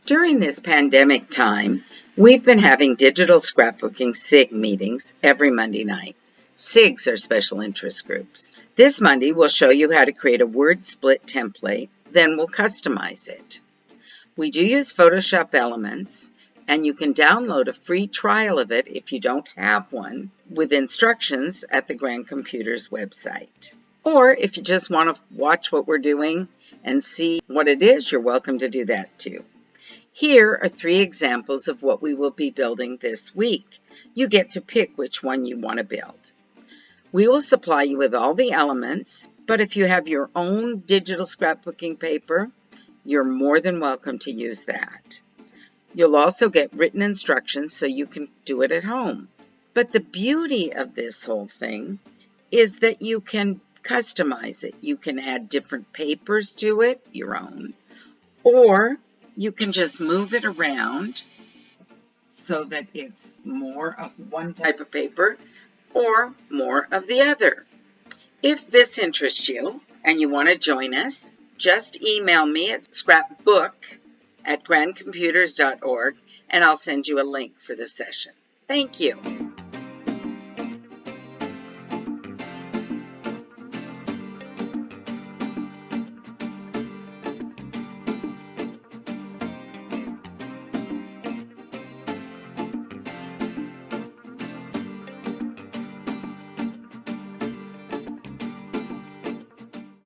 During this pandemic time, we've been having digital scrapbooking SIG meetings every Monday night. SIGs are special interest groups. This Monday, we'll show you how to create a word split template, then we'll customize it. We do use Photoshop Elements, and you can download a free trial of it if you don't have one, with instructions at the Grand Computers website. Or if you just want to watch what we're doing and see what it is, you're welcome to do that too. Here are 3 examples of what we will be building this week. You get to pick which one you want to build. We will supply you with all the elements, but if you have your own digital scrapbooking paper, you're more than welcome to use that. You'll also get written instructions so you can do it at home. But the beauty of this whole thing is that you can customize it. You can add different papers to it, your own, or you can just move it around so that it's more of one type of paper or more of the other. If this interests you and you want to join us, just email me at scrapbook@grandcomputers.org and I'll send you a link for the session. Thank you.